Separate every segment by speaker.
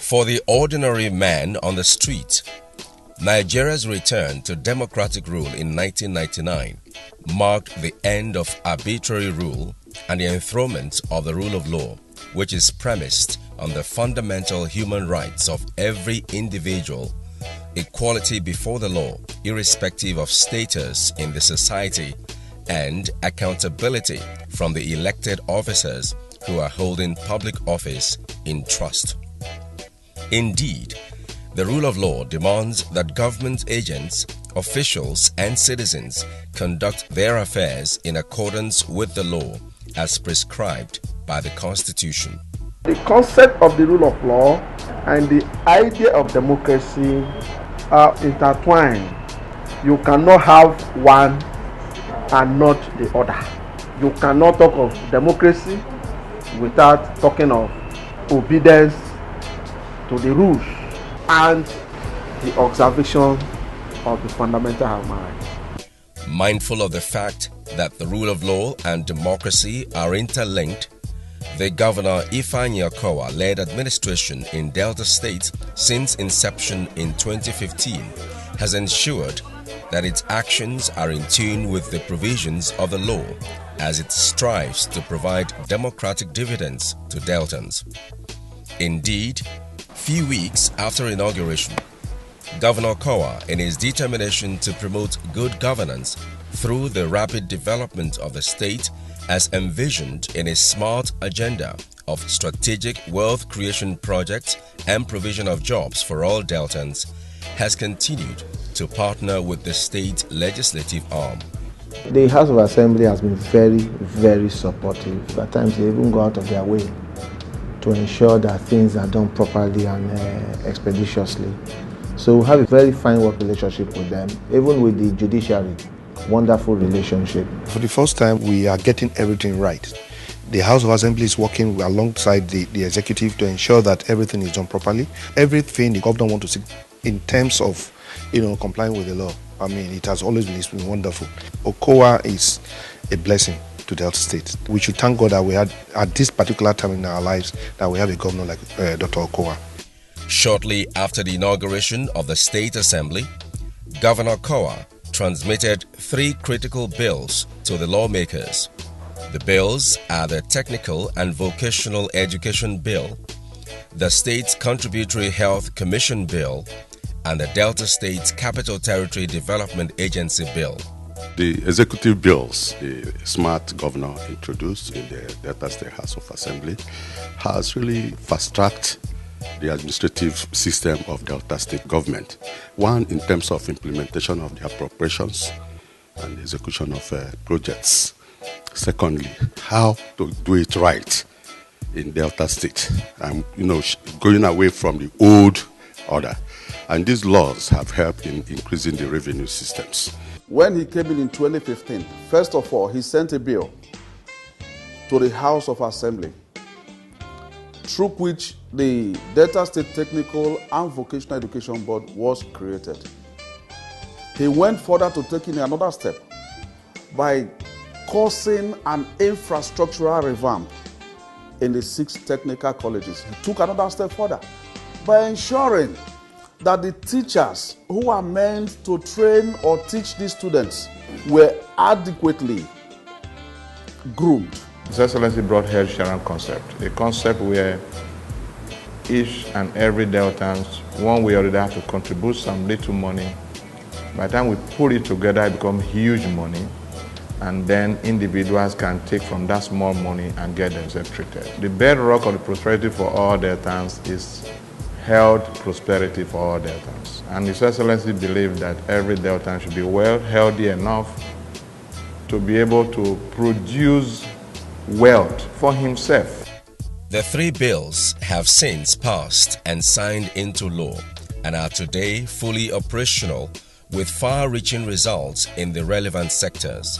Speaker 1: For the ordinary man on the street, Nigeria's return to democratic rule in 1999 marked the end of arbitrary rule and the enthronement of the rule of law, which is premised on the fundamental human rights of every individual, equality before the law, irrespective of status in the society, and accountability from the elected officers who are holding public office in trust. Indeed, the rule of law demands that government agents, officials, and citizens conduct their affairs in accordance with the law as prescribed by the Constitution.
Speaker 2: The concept of the rule of law and the idea of democracy are intertwined. You cannot have one and not the other. You cannot talk of democracy without talking of obedience to the rules and the observation of the fundamental human rights.
Speaker 1: Mindful of the fact that the rule of law and democracy are interlinked, the Governor Ifeanyi Okowa led administration in Delta State since inception in 2015 has ensured that its actions are in tune with the provisions of the law as it strives to provide democratic dividends to Deltans. Indeed, few weeks after inauguration, Governor Okowa, in his determination to promote good governance through the rapid development of the state as envisioned in his SMART agenda of strategic wealth creation projects and provision of jobs for all Deltans, has continued to partner with the state legislative arm.
Speaker 3: The House of Assembly has been very supportive. At times they even go out of their way to ensure that things are done properly and expeditiously. So we have a very fine work relationship with them, even with the judiciary. Wonderful relationship.
Speaker 4: For the first time, we are getting everything right. The House of Assembly is working alongside the executive to ensure that everything is done properly. Everything the governor wants to see in terms of, complying with the law. I mean, it has always been wonderful. Okowa is a blessing to Delta State. We should thank God that we had, at this particular time in our lives, that we have a governor like Dr. Okowa.
Speaker 1: Shortly after the inauguration of the State Assembly, Governor Okowa transmitted 3 critical bills to the lawmakers. The bills are the Technical and Vocational Education Bill, the State's Contributory Health Commission Bill, and the Delta State's Capital Territory Development Agency Bill.
Speaker 5: The executive bills the smart governor introduced in the Delta State House of Assembly has really fast-tracked the administrative system of Delta State government. One, in terms of implementation of the appropriations and the execution of projects. Secondly, how to do it right in Delta State, and going away from the old order. And these laws have helped in increasing the revenue systems.
Speaker 6: When he came in 2015, first of all, he sent a bill to the House of Assembly, through which the Delta State Technical and Vocational Education Board was created. He went further to take in another step by causing an infrastructural revamp in the 6 technical colleges. He took another step further by ensuring that the teachers who are meant to train or teach these students were adequately groomed.
Speaker 7: His Excellency brought health sharing concept, a concept where each and every Deltans, one way or the other, have to contribute some little money. By the time we put it together, it becomes huge money, and then individuals can take from that small money and get themselves treated. The bedrock of the prosperity for all Deltans is health prosperity for all Deltans. And His Excellency believed that every Deltan should be healthy enough to be able to produce wealth for himself.
Speaker 1: The 3 bills have since passed and signed into law and are today fully operational with far-reaching results in the relevant sectors.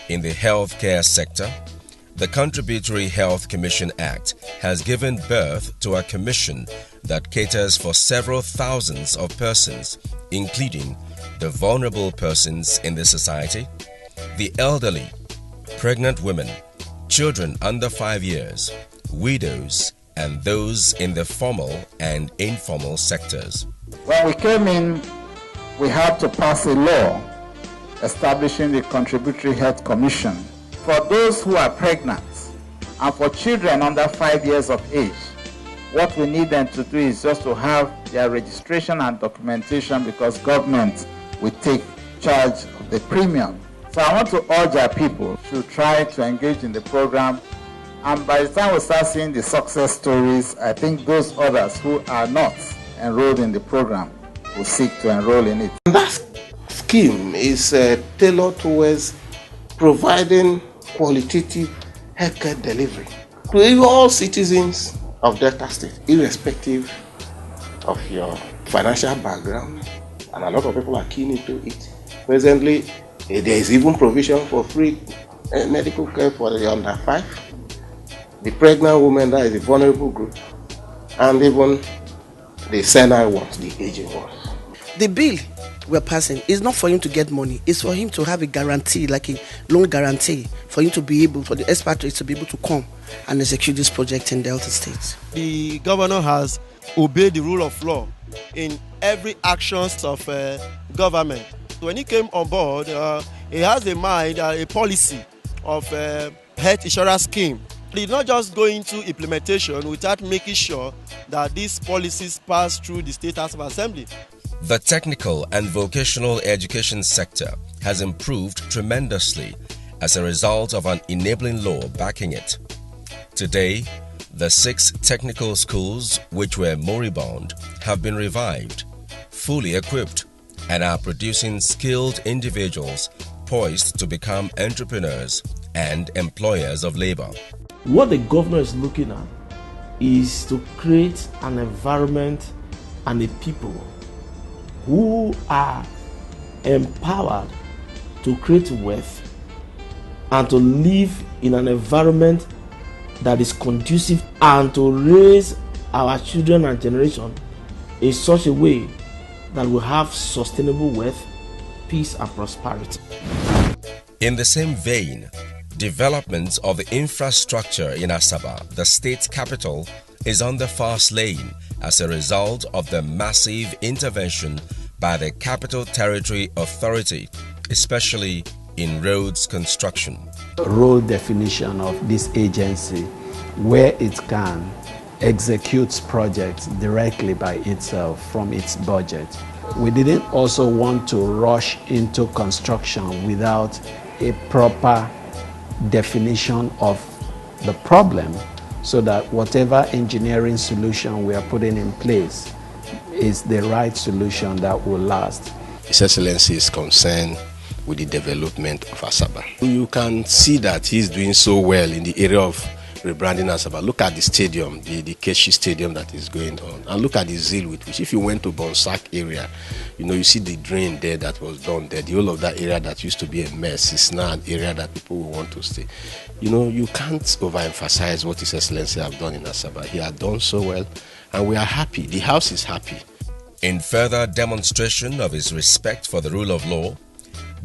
Speaker 1: In the healthcare sector, the Contributory Health Commission Act has given birth to a commission that caters for several thousands of persons, including the vulnerable persons in the society, the elderly, pregnant women, children under 5 years, widows, and those in the formal and informal sectors.
Speaker 8: When we came in, we had to pass a law establishing the Contributory Health Commission for those who are pregnant and for children under 5 years of age. What we need them to do is just to have their registration and documentation, because government will take charge of the premium. So I want to urge our people to try to engage in the program, and by the time we start seeing the success stories, I think those others who are not enrolled in the program will seek to enroll in it.
Speaker 3: That scheme is tailored towards providing qualitative healthcare delivery to all citizens of Delta State, irrespective of your financial background, and a lot of people are keen into it. Presently, there is even provision for free medical care for the under 5, the pregnant women, that is a vulnerable group, and even the senile ones, the aging ones.
Speaker 9: The bill we're passing is not for him to get money, it's for him to have a guarantee, like a loan guarantee, for him to be able, for the expatriates to be able to come and execute this project in Delta State.
Speaker 10: The governor has obeyed the rule of law in every actions of government. When he came on board, he has in mind a policy of health insurance scheme. He did not just go into implementation without making sure that these policies pass through the State House of Assembly.
Speaker 1: The technical and vocational education sector has improved tremendously as a result of an enabling law backing it. Today, the 6 technical schools which were moribund have been revived, fully equipped, and are producing skilled individuals poised to become entrepreneurs and employers of labor.
Speaker 11: What the governor is looking at is to create an environment and a people who are empowered to create wealth and to live in an environment that is conducive, and to raise our children and generation in such a way that we have sustainable wealth, peace and prosperity.
Speaker 1: In the same vein, development of the infrastructure in Asaba, the state capital, is on the fast lane as a result of the massive intervention by the Capital Territory Authority, especially in roads construction.
Speaker 12: Role definition of this agency, where it can execute projects directly by itself from its budget. We didn't also want to rush into construction without a proper definition of the problem, so that whatever engineering solution we are putting in place is the right solution that will last.
Speaker 13: His Excellency is concerned with the development of Asaba. You can see that he's doing so well in the area of rebranding Asaba. Look at the stadium, the Keshi Stadium that is going on, and look at the zeal with which, if you went to Bonsac area, you see the drain there that was done there. The whole of that area that used to be a mess is now an area that people will want to stay. You can't overemphasize what His Excellency have done in Asaba. He has done so well, and we are happy. The house is happy.
Speaker 1: In further demonstration of his respect for the rule of law,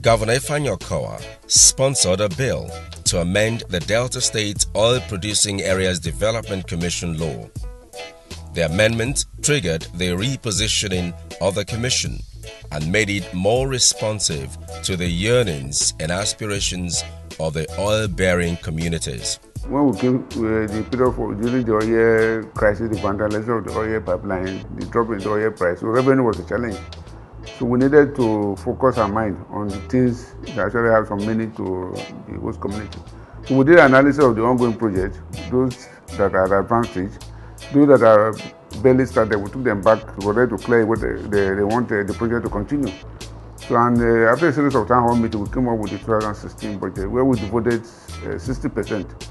Speaker 1: Governor Ifeanyi Okowa sponsored a bill to amend the Delta State Oil Producing Areas Development Commission law. The amendment triggered the repositioning of the commission and made it more responsive to the yearnings and aspirations of the oil-bearing communities.
Speaker 14: When we came to the period during the oil crisis, the vandalization of the oil pipeline, the drop in the oil price, so revenue was a challenge. So we needed to focus our mind on the things that actually have some meaning to the host community. So we did an analysis of the ongoing projects, those that are at advanced stage, those that are barely started. We took them back to order to clear what they want the project to continue. So after a series of town hall meetings, we came up with the 2016 budget, where we devoted 60%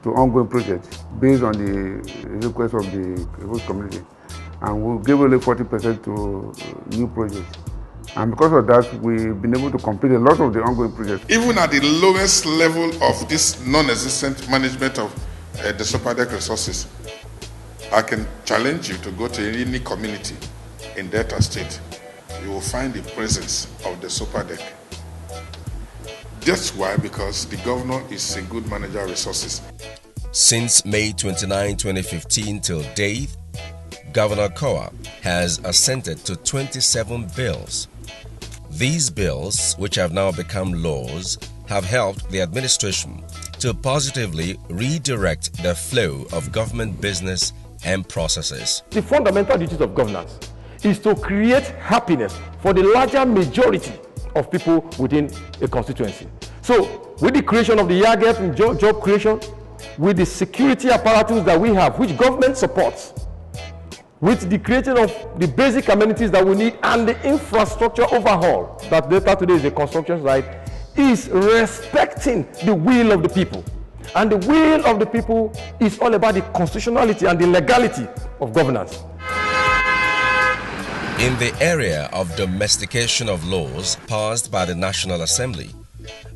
Speaker 14: to ongoing projects based on the request of the host community, and we gave only 40% to new projects. And because of that, we've been able to complete a lot of the ongoing projects.
Speaker 15: Even at the lowest level of this non-existent management of the super deck resources, I can challenge you to go to any community in Delta State. You will find the presence of the super deck. That's why, because the governor is a good manager of resources.
Speaker 1: Since May 29, 2015 till date, Governor Okowa has assented to 27 bills. These bills, which have now become laws, have helped the administration to positively redirect the flow of government business and processes.
Speaker 16: The fundamental duties of governance is to create happiness for the larger majority of people within a constituency. So, with the creation of the Yarget and job creation, with the security apparatus that we have, which government supports, with the creation of the basic amenities that we need and the infrastructure overhaul, that Delta today is a construction site, is respecting the will of the people. And the will of the people is all about the constitutionality and the legality of governance.
Speaker 1: In the area of domestication of laws passed by the National Assembly,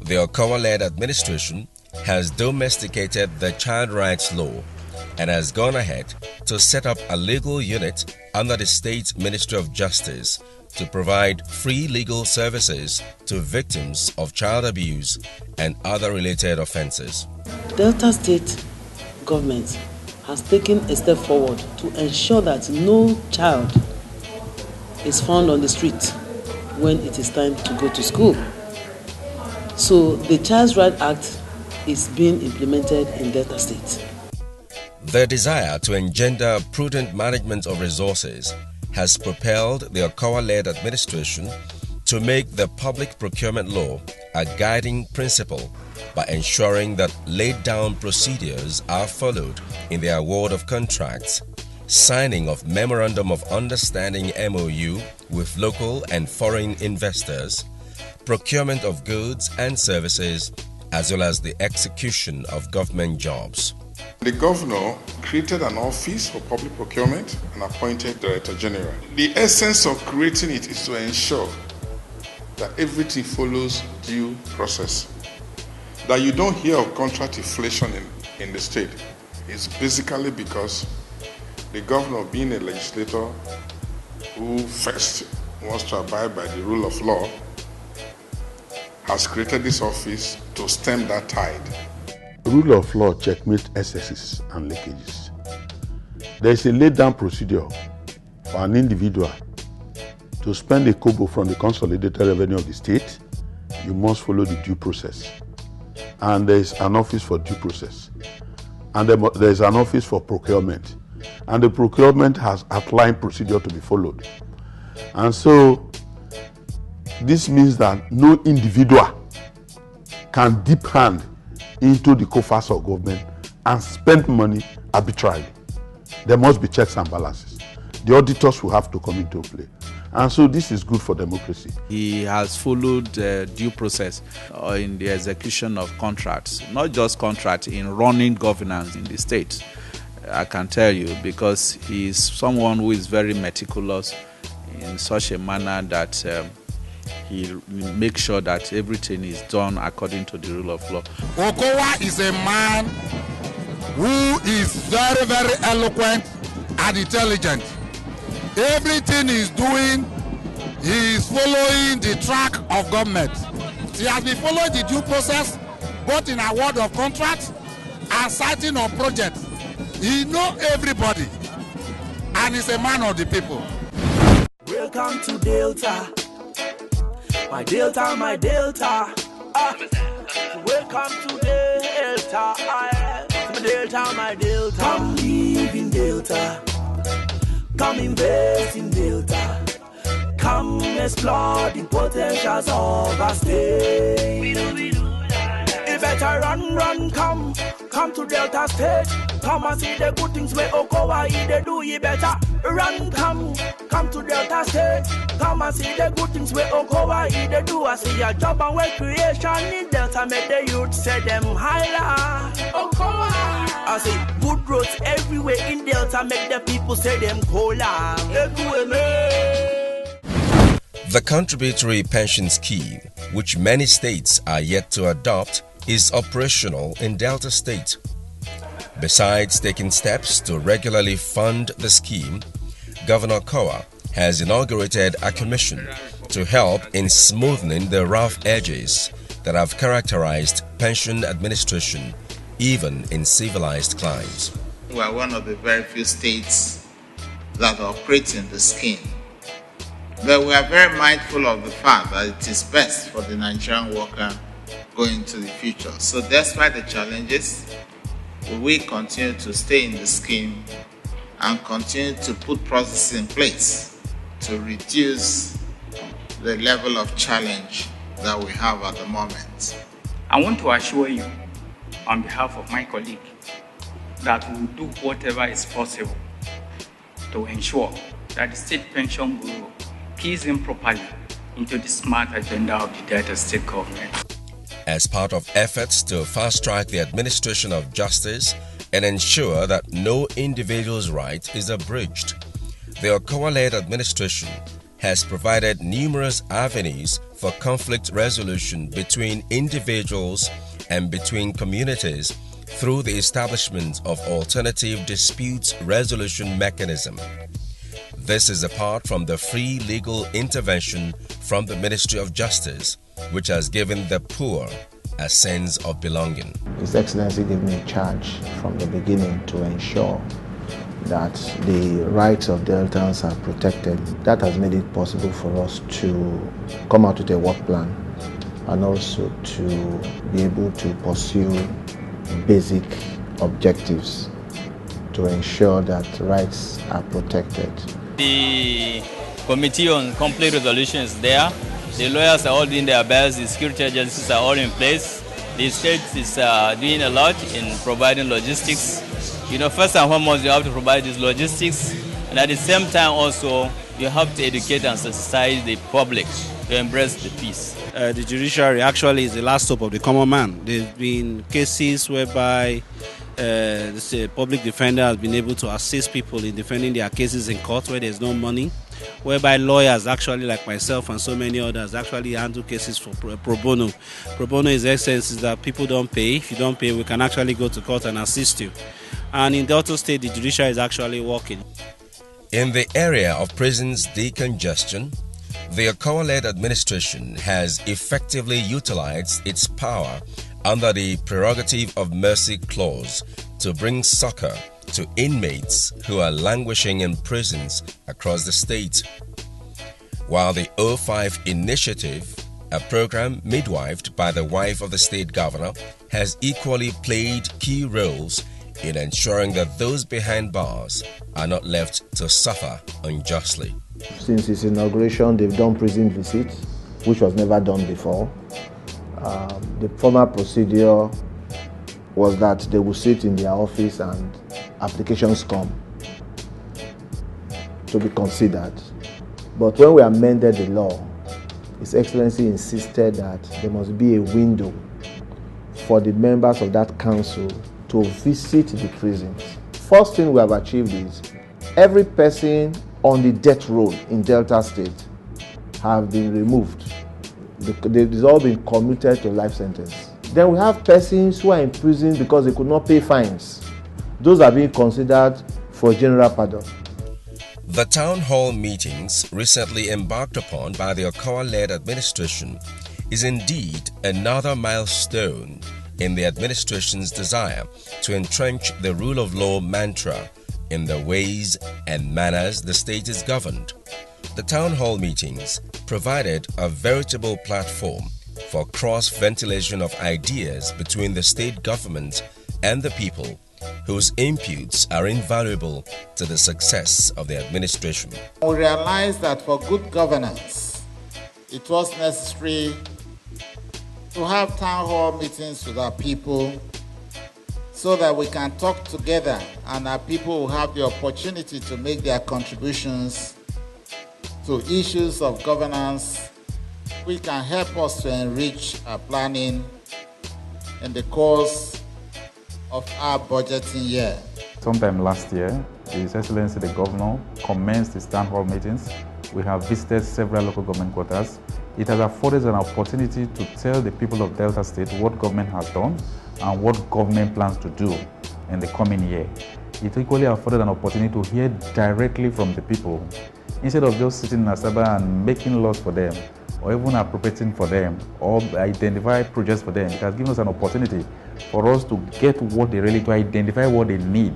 Speaker 1: the Okowa-led administration has domesticated the child rights law and has gone ahead to set up a legal unit under the State Ministry of Justice to provide free legal services to victims of child abuse and other related offenses.
Speaker 9: Delta State government has taken a step forward to ensure that no child is found on the street when it is time to go to school. So the Child's Right Act is being implemented in Delta State.
Speaker 1: The desire to engender prudent management of resources has propelled the Okowa-led administration to make the public procurement law a guiding principle by ensuring that laid-down procedures are followed in the award of contracts, signing of Memorandum of Understanding MOU with local and foreign investors, procurement of goods and services, as well as the execution of government jobs.
Speaker 15: The governor created an office for public procurement and appointed Director General. The essence of creating it is to ensure that everything follows due process. That you don't hear of contract inflation in the state is basically because the governor, being a legislator who first wants to abide by the rule of law, has created this office to stem that tide.
Speaker 14: Rule of law checkmate excesses and leakages. There is a laid-down procedure for an individual to spend a kobo from the consolidated revenue of the state. You must follow the due process. And there is an office for due process. And there is an office for procurement. And the procurement has outlined procedure to be followed. And so, this means that no individual can dip hand into the coffers of government and spend money arbitrarily. There must be checks and balances. The auditors will have to come into play. And so this is good for democracy.
Speaker 17: He has followed due process in the execution of contracts, not just contracts, in running governance in the state. I can tell you, because he is someone who is very meticulous in such a manner that he makes sure that everything is done according to the rule of law.
Speaker 18: Okowa is a man who is very, very eloquent and intelligent. Everything he's doing, he is following the track of government. He has been following the due process, both in award of contracts and citing of projects. He knows everybody, and he's a man of the people.
Speaker 19: Welcome to Delta. My Delta, my Delta. Welcome to Delta. My Delta, my Delta. Come live in Delta. Come invest in Delta. Come explore the potentials of our state. You better run, come to Delta State. Come and see the good things where Okowa they do. You better run, come to Delta State. Come and see the good things where Okowa they do. I see a job and work creation in Delta. Make the youth say them higher. Okowa. I see good roads everywhere in Delta. Make the people say them cola.
Speaker 1: The contributory pension scheme, which many states are yet to adopt, is operational in Delta State. Besides taking steps to regularly fund the scheme, Governor Okowa has inaugurated a commission to help in smoothing the rough edges that have characterized pension administration even in civilized climes.
Speaker 8: We are one of the very few states that operate in the scheme. But we are very mindful of the fact that it is best for the Nigerian worker going into the future. So despite the challenges, we continue to stay in the scheme and continue to put processes in place to reduce the level of challenge that we have at the moment.
Speaker 20: I want to assure you, on behalf of my colleague, that we will do whatever is possible to ensure that the State Pension Bureau keys in properly into the smart agenda of the Delta State government.
Speaker 1: As part of efforts to fast-track the administration of justice and ensure that no individual's right is abridged, the Okowa-led administration has provided numerous avenues for conflict resolution between individuals and between communities through the establishment of alternative disputes resolution mechanism. This is apart from the free legal intervention from the Ministry of Justice, which has given the poor a sense of belonging.
Speaker 3: His Excellency gave me a charge from the beginning to ensure that the rights of Deltans are protected. That has made it possible for us to come out with a work plan and also to be able to pursue basic objectives to ensure that rights are protected.
Speaker 21: The Committee on Conflict Resolution is there. The lawyers are all doing their best. The security agencies are all in place. The state is doing a lot in providing logistics. You know, first and foremost, you have to provide these logistics, and at the same time also, you have to educate and sensitize the public to embrace the peace.
Speaker 22: The judiciary actually is the last hope of the common man. There have been cases whereby the public defender has been able to assist people in defending their cases in court where there's no money, whereby lawyers actually, like myself and so many others, actually handle cases for pro bono. Pro bono is the essence is that people don't pay. If you don't pay, we can actually go to court and assist you. And in Delta State, the judiciary is actually working.
Speaker 1: In the area of prisons decongestion, the Okowa-led administration has effectively utilized its power under the Prerogative of Mercy Clause to bring succor to inmates who are languishing in prisons across the state. While the O5 initiative, a program midwifed by the wife of the state governor, has equally played key roles in ensuring that those behind bars are not left to suffer unjustly.
Speaker 3: Since its inauguration, they've done prison visits, which was never done before. The former procedure was that they would sit in their office and applications come to be considered. But when we amended the law, His Excellency insisted that there must be a window for the members of that council to visit the prisons. First thing we have achieved is every person on the death row in Delta State have been removed. They've all been commuted to life sentence. Then we have persons who are in prison because they could not pay fines. Those are being considered for general pardon.
Speaker 1: The town hall meetings recently embarked upon by the Okowa-led administration is indeed another milestone in the administration's desire to entrench the rule of law mantra in the ways and manners the state is governed. The town hall meetings provided a veritable platform for cross-ventilation of ideas between the state government and the people, whose inputs are invaluable to the success of the administration.
Speaker 8: We realized that for good governance, it was necessary to have town hall meetings with our people so that we can talk together and our people will have the opportunity to make their contributions to issues of governance which can help us to enrich our planning in the course of our budgeting year.
Speaker 23: Sometime last year, His Excellency the Governor commenced his town hall meetings. We have visited several local government quarters. It has afforded an opportunity to tell the people of Delta State what government has done and what government plans to do in the coming year. It equally afforded an opportunity to hear directly from the people. Instead of just sitting in Asaba and making laws for them, or even appropriating for them, or identify projects for them, it has given us an opportunity for us to get what they really, to identify what they need.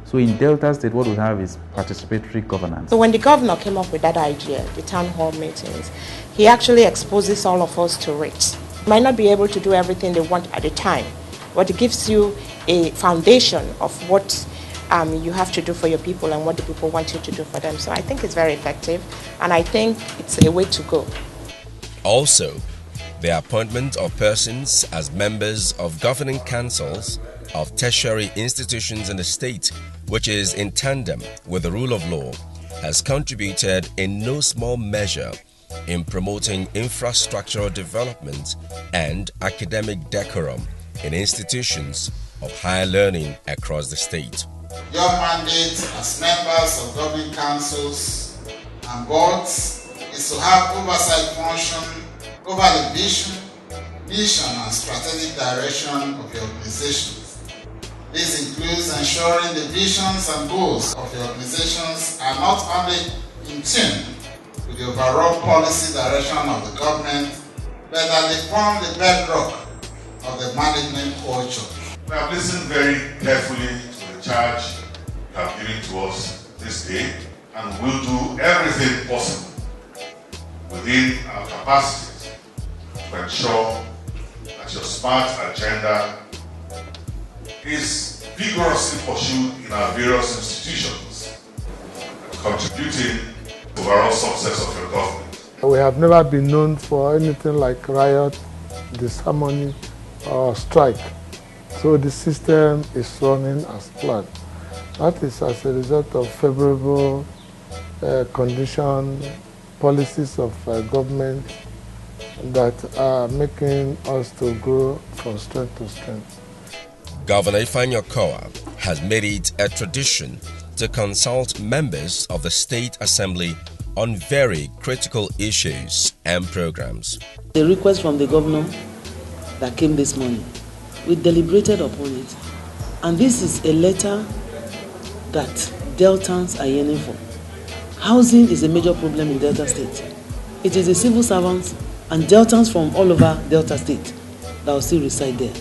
Speaker 23: So in Delta State, what we have is participatory governance.
Speaker 2: So when the governor came up with that idea, the town hall meetings, he actually exposes all of us to it. Might not be able to do everything they want at a time, but it gives you a foundation of what you have to do for your people and what the people want you to do for them. So I think it's very effective, and I think it's a way to go.
Speaker 1: Also, the appointment of persons as members of governing councils of tertiary institutions in the state, which is in tandem with the rule of law, has contributed in no small measure in promoting infrastructural development and academic decorum in institutions of higher learning across the state.
Speaker 4: Your mandate as members of governing councils and boards is to have oversight function over the vision, mission, and strategic direction of your organizations. This includes ensuring the visions and goals of your organizations are not only in tune with the overall policy direction of the government, but that they form the bedrock of the management culture.
Speaker 15: We have listened very carefully to the charge you have given to us this day, and will do everything possible within our capacities to ensure that your smart agenda is vigorously pursued in our various institutions, contributing to the overall success of your government.
Speaker 5: We have never been known for anything like riot, disharmony, or strike. So the system is running as planned. That is as a result of favorable condition, policies of government that are making us to grow from strength to strength.
Speaker 1: Governor Ifeanyi Okowa has made it a tradition to consult members of the State Assembly on very critical issues and programs.
Speaker 9: The request from the governor that came this morning, we deliberated upon it, and this is a letter that Deltans are yearning for. Housing is a major problem in Delta State. It is the civil servants and Deltans from all over Delta State that will still reside there.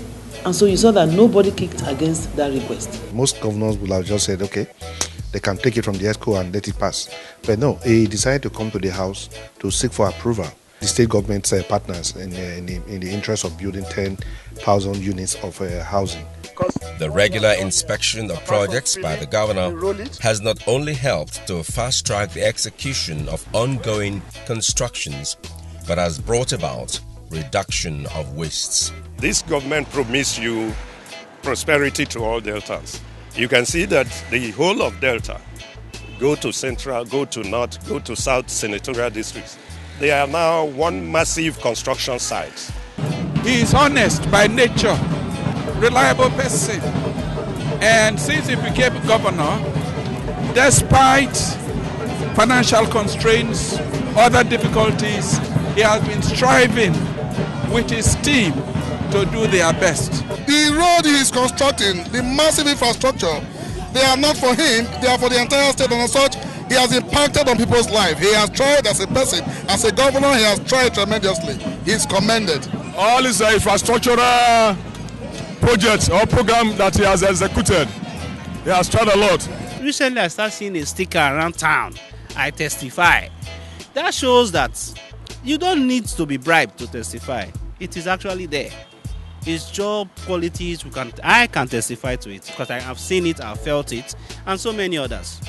Speaker 9: And so you saw that nobody kicked against that request.
Speaker 24: Most governors will have just said, okay, they can take it from the ESCO and let it pass. But no, he decided to come to the House to seek for approval. The state government partners in the interest of building 10,000 units of housing.
Speaker 1: The regular inspection of projects by the governor has not only helped to fast-track the execution of ongoing constructions, but has brought about reduction of wastes.
Speaker 25: This government promised you prosperity to all Deltas. You can see that the whole of Delta, go to Central, go to North, go to South senatorial districts, they are now one massive construction site.
Speaker 26: He is honest by nature, reliable person, and since he became governor, despite financial constraints, other difficulties, he has been striving with his team to do their best.
Speaker 27: The road he is constructing, the massive infrastructure, they are not for him, they are for the entire state, and as such, he has impacted on people's life. He has tried as a person, as a governor, he has tried tremendously. He is commended.
Speaker 28: All his infrastructural projects or program that he has executed, he has tried a lot.
Speaker 22: Recently, I started seeing a sticker around town, I testify. That shows that you don't need to be bribed to testify. It is actually there. His job qualities, I can testify to it because I have seen it, I've felt it, and so many others.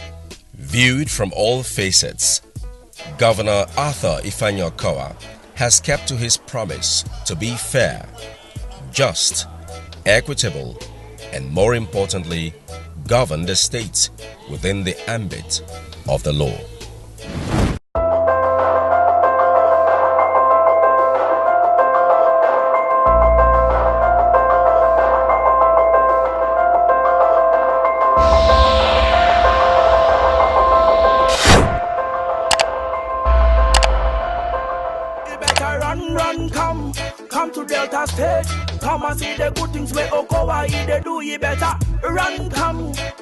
Speaker 1: Viewed from all facets, Governor Arthur Ifeanyi Okowa has kept to his promise to be fair, just, equitable, and more importantly, govern the state within the ambit of the law.
Speaker 19: Come to Delta State. Come and see the good things where Okowa Okowa, he dey do it better. Run,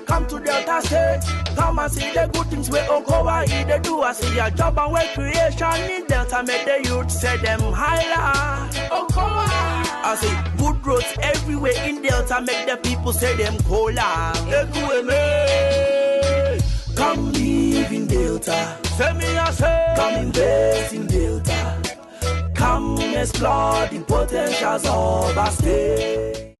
Speaker 19: come to Delta State. Come and see the good things where Okowa, he dey do. I see your job and work creation in Delta, make the youth say them higher. Okowa, I see good roads everywhere in Delta, make the people say them cola. Come live in Delta. Say me I say. Come invest in Delta. Come explore the potentials of our state.